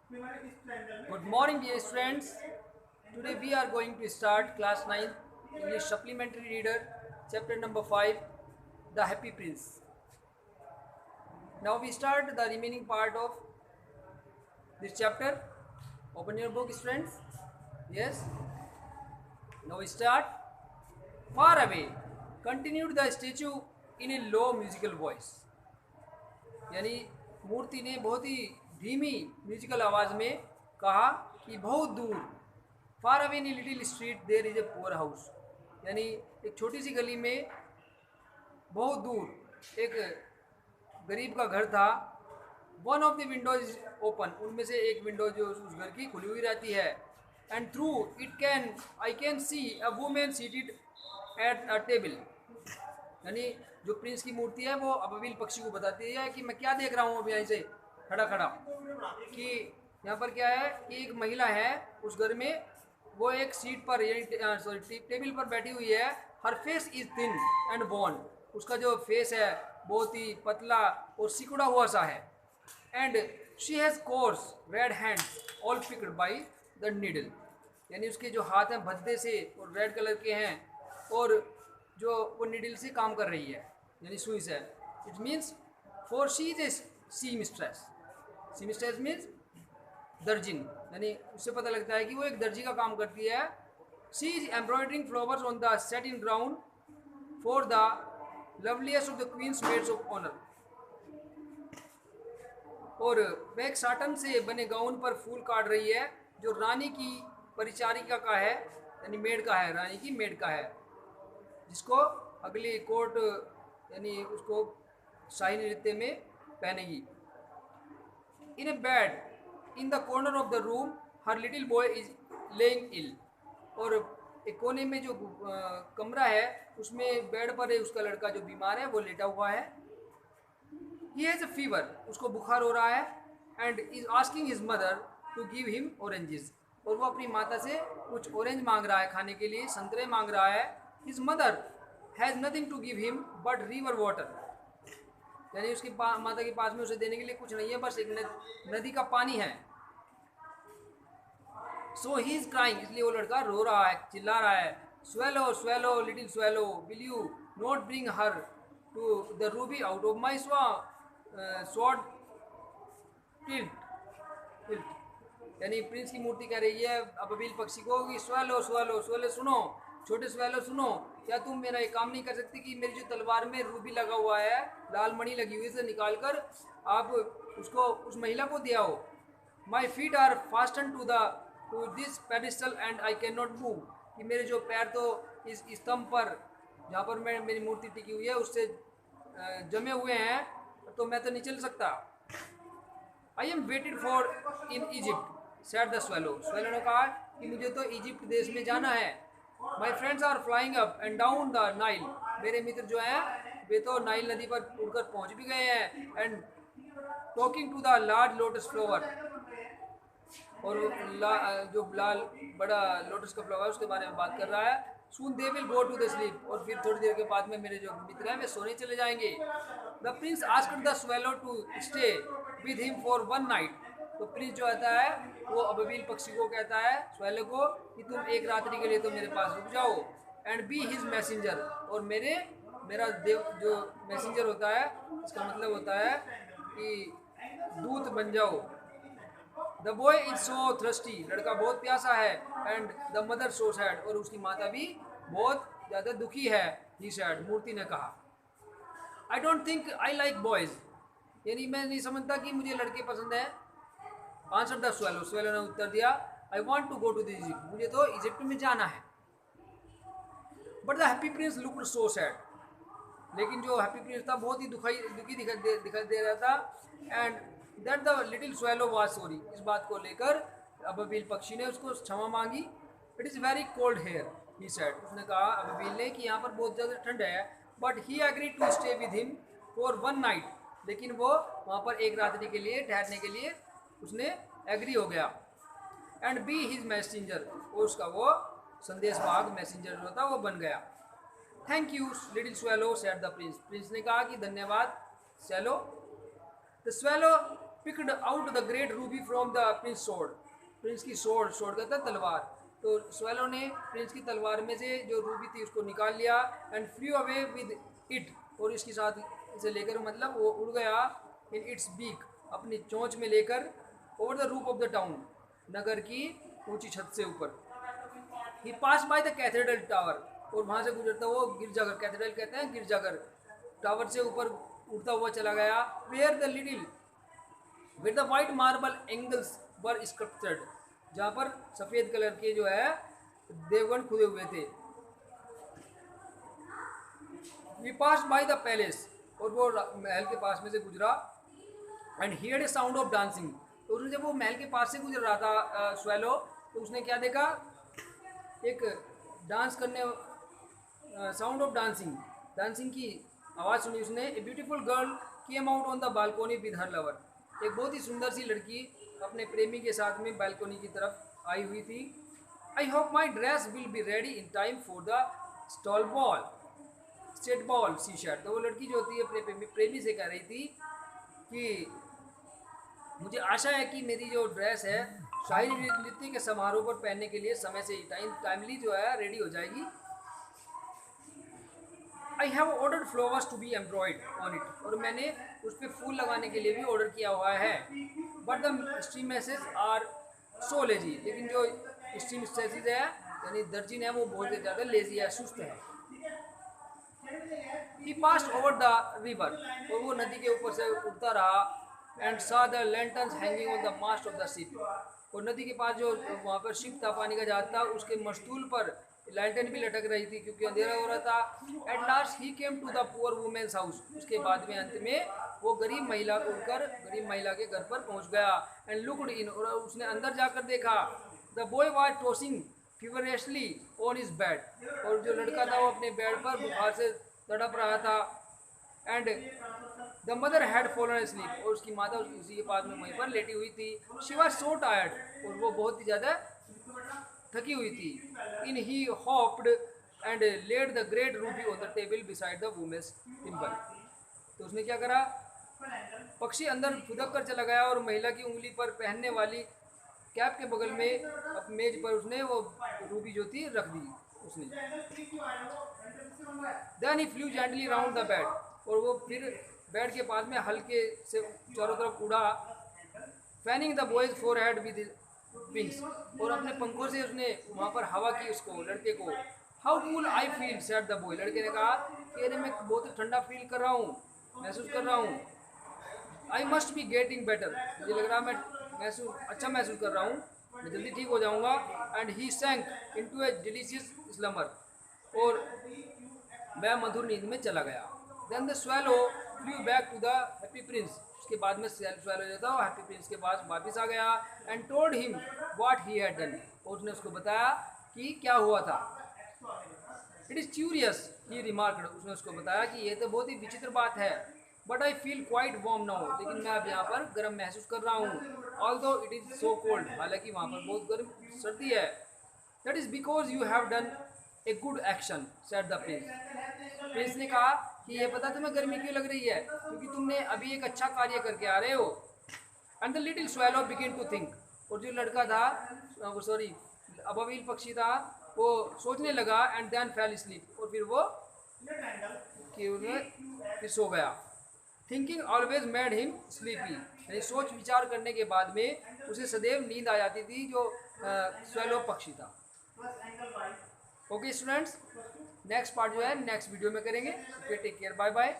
Good morning, dear friends. Today we are going to start class 9 English supplementary reader, chapter number 5, The Happy Prince. Now we start the remaining part of this chapter. Open your book, friends. Yes. Now we start. Far away, continued the statue in a low musical voice. यानी मूर्ति ने बहुत ही धीमी musical आवाज में कहा कि बहुत दूर, far away in little street there is a poor house, यानी एक छोटी सी गली में बहुत दूर एक गरीब का घर था. One of the Windows open, उनमें से एक विंडो जो उस घर की खुली हुई रहती है. And through it I can see a women seated at a table, यानी जो प्रिंस की मूर्ति है वो अबील पक्षी को बताती है कि मैं क्या देख रहा हूँ अभी यहीं से खड़ा खड़ा, कि यहाँ पर क्या है कि एक महिला है उस घर में, वो एक सीट पर यानी टेबल पर बैठी हुई है. Her face is thin and bone, उसका जो फेस है बहुत ही पतला और सिकुड़ा हुआ सा है. And she has course red hands all picked by the needle, यानी उसके जो हाथ हैं भद्दे से और रेड कलर के हैं और जो वो नीडल से काम कर रही है, यानी सुई से. It means for she is a seamstress. Seamstress means दर्जिन, यानी उससे पता लगता है कि वो एक दर्जी का काम करती है. She is embroidering flowers on the set in ground for the loveliest of the queen's maids of honour, और वह एक साटन से बने गाउन पर फूल काट रही है जो रानी की परिचारिका का है, यानी मेड का है, रानी की मेड का है, जिसको अगली कोर्ट यानी उसको शाही नृत्य में पहनेगी. In a bed in the corner of the room her little boy is lying ill, और एक कोने में जो कमरा है उसमें बेड पर है उसका लड़का जो बीमार है वो लेटा हुआ है. ही हैज़ अ फीवर, उसको बुखार हो रहा है. And is asking his mother to give him oranges, और वो अपनी माता से कुछ ऑरेंज मांग रहा है खाने के लिए, संतरे मांग रहा है. His mother has nothing to give him but river water, यानी उसकी माता के पास में उसे देने के लिए कुछ नहीं है, बस एक नदी का पानी है. सो ही इज क्राइंग, इसलिए वो लड़का रो रहा है, चिल्ला रहा है. Swallow swallow little swallow will you not bring her to the ruby out of my sword hilt, यानी प्रिंस की मूर्ति कह रही है अबील पक्षी को कि स्वेलो स्वेलो स्वेलो सुनो, छोटे स्वेलो सुनो, क्या तुम मेरा एक काम नहीं कर सकती कि मेरी जो तलवार में रूबी लगा हुआ है, लाल मणि लगी हुई से निकाल कर आप उसको उस महिला को दिया हो. My feet are fasten to this pedestal and I can not move, कि मेरे जो पैर तो इस स्तंभ पर जहाँ पर मैं मेरी मूर्ति टिकी हुई है उससे जमे हुए हैं, तो मैं तो नहीं चल सकता. I am waited for in Egypt said the swallow, swallow ने कहा कि मुझे तो इजिप्ट देश में जाना है. My friends are flying up and down the Nile, मेरे मित्र जो हैं वे तो नाइल नदी पर उड़कर पहुंच भी गए हैं. And talking to the large lotus flower, और जो लाल बड़ा लोटस का फ्लावर उसके बारे में बात कर रहा है. Soon they will go to the sleep, और फिर थोड़ी देर के बाद में मेरे जो मित्र हैं वे सोने चले जाएंगे. The prince asked the swallow to stay with him for one night, तो प्रिंस जो आता है वो अबील पक्षी को कहता है स्वेलो को कि तुम एक रात्रि के लिए तो मेरे पास रुक जाओ. एंड बी हिज मैसेंजर, और मेरा देव जो मैसेंजर होता है इसका मतलब होता है कि दूत बन जाओ. The boy is so thirsty, लड़का बहुत प्यासा है. And the mother so sad, और उसकी माता भी बहुत ज़्यादा दुखी है. ही सैड, मूर्ति ने कहा. I don't think I like boys, यानी मैं नहीं समझता कि मुझे लड़के पसंद हैं. आंसर द स्वेलो, स्वेलो ने उत्तर दिया. I want to go to the Egypt, मुझे तो इजिप्ट में जाना है. But the happy prince looked so sad, लेकिन जो हैप्पी प्रिंस था बहुत ही दुखी दिखाई दे रहा था. And that the little swallow was sorry, इस बात को लेकर अबील पक्षी ने उसको क्षमा मांगी. It is very cold here he said, उसने कहा अबील ने कि यहाँ पर बहुत ज़्यादा ठंड है. But he agree to stay with him for one night, लेकिन वो वहाँ पर एक रात्रि के लिए ठहरने के लिए उसने एग्री हो गया. एंड बी हिज मैसेंजर, और उसका वो संदेशवाहक मैसेंजर जो था वो बन गया. Thank you little swallow said the Prince, Prince ने कहा कि धन्यवाद swallow. The swallow picked out the great Ruby from the Prince sword, Prince की स्वॉर्ड, स्वॉर्ड कहता है तलवार। तो स्वेलो ने प्रिंस की तलवार में से जो रूबी थी उसको निकाल लिया and flu away with it, और इसके साथ इसे लेकर मतलब वो उड़ गया इन इट्स बीक, अपनी चोंच में लेकर, over the roof of the town, नगर की ऊंची छत से ऊपर। He passed by the cathedral tower, और वहाँ से गुजरता वो गिरजाघर, कैथेड्रल कहते हैं गिरजाघर, टावर से ऊपर उड़ता हुआ चला गया। Where the little with the white marble angels were sculptured, जहाँ पर सफ़ेद कलर के जो है देवगण खुदे हुए थे। We pass by the palace, और वो महल के पास में से गुजरा। And heard a sound of dancing, तो उसने जब वो महल के पास से गुजर रहा था स्वेलो, तो उसने क्या देखा, एक डांस करने, साउंड ऑफ डांसिंग, डांसिंग की आवाज़ सुनी उसने। A beautiful girl came out on the balcony with her lover, एक बहुत ही सुंदर सी लड़की अपने प्रेमी के साथ में बालकोनी की तरफ आई हुई थी। I hope my dress will be ready in time for the stall ball, state ball see shirt. तो वो लड़की जो होती है अपने प्रेमी से कह रही थी कि मुझे आशा है कि मेरी जो ड्रेस है शाही नृत्य के समारोह पर पहनने के लिए समय से टाइमली जो है रेडी हो जाएगी। I have ordered flowers to be embroidered on it, और मैंने उस पर फूल लगाने के लिए भी ऑर्डर किया हुआ है। But the seamstresses are so lazy, लेकिन जो स्टीमेसेस है यानी दर्जिन है वो बहुत ज़्यादा लेजी है, सुस्त है। ही पास्ड ओवर द रिवर, और वो नदी के ऊपर से उड़ता रहा। And saw the lanterns hanging on the mast of the ship, और नदी के पास जो वहाँ पर शिप था, पानी का जहाज था, उसके मस्तूल पर लैंटर्न भी लटक रही थी क्योंकि अंधेरा हो रहा था। At last he came to the poor women's house, उसके बाद में अंत में वो गरीब महिला को उड़कर गरीब महिला के घर पर पहुँच गया। एंड लुक्ड इन, और उसने अंदर जाकर देखा। The boy was tossing feverishly on his bed, और जो लड़का था वो अपने बेड पर बुखार से तड़प रहा था। And the mother had fallen sleep, और उसकी माता उसी के पास में वहीं पर लेटी हुई थी। शी वाज सो टायर्ड, और वो बहुत ही ज़्यादा थकी हुई थी। In he hopped and laid the great ruby on the table beside the woman's thimble, तो उसने क्या करा, पक्षी अंदर फुदक कर चला गया और महिला की उंगली पर पहनने वाली कैप के बगल में मेज पर उसने वो रूबी जो थी रख दी उसने। Then he flew gently round the bed, और वो फिर बेड के पास में हल्के से चारों तरफ उड़ा। Fanning the boys forehead with wings, और अपने पंखों से उसने वहाँ पर हवा की उसको, लड़के को। How cool I feel said the boy, लड़के ने कहा कि अरे मैं बहुत ठंडा फील कर रहा हूँ, महसूस कर रहा हूँ। I must be getting better, मुझे लग रहा मैं अच्छा महसूस कर रहा हूँ, मैं जल्दी ठीक हो जाऊँगा। And he sank into a delicious slumber, और वह मधुर नींद में चला गया। Then the swallow flew back to the happy prince, उसके बाद में स्वेलो जो था वो हैप्पी प्रिंस के पास वापस आ गया। And told him what he had done, और उसने उसको बताया कि क्या हुआ था। It is curious he remarked, उसने उसको बताया कि ये तो बहुत ही विचित्र बात है। But I feel quite warm now, लेकिन मैं अब यहाँ पर गर्म महसूस कर रहा हूँ। Although it is so cold, हालांकि वहाँ पर बहुत गर्म सर्दी है। That is because you have done a good action said the Prince, Prince ने कहा कि ये पता तुम्हें गर्मी क्यों लग रही है, क्योंकि तुमने अभी एक अच्छा कार्य करके आ रहे हो। And the little swallow begin to think, और जो लड़का था सॉरी अबवील पक्षी था वो सोचने लगा। एंड देन फेल स्लीप, और फिर वो फिर सो गया। Thinking always made him sleepy, यानी सोच विचार करने के बाद में उसे सदैव नींद आ जाती थी, जो स्वेलो पक्षी था। ओके स्टूडेंट्स, नेक्स्ट पार्ट जो है नेक्स्ट वीडियो में करेंगे। Take care, bye bye.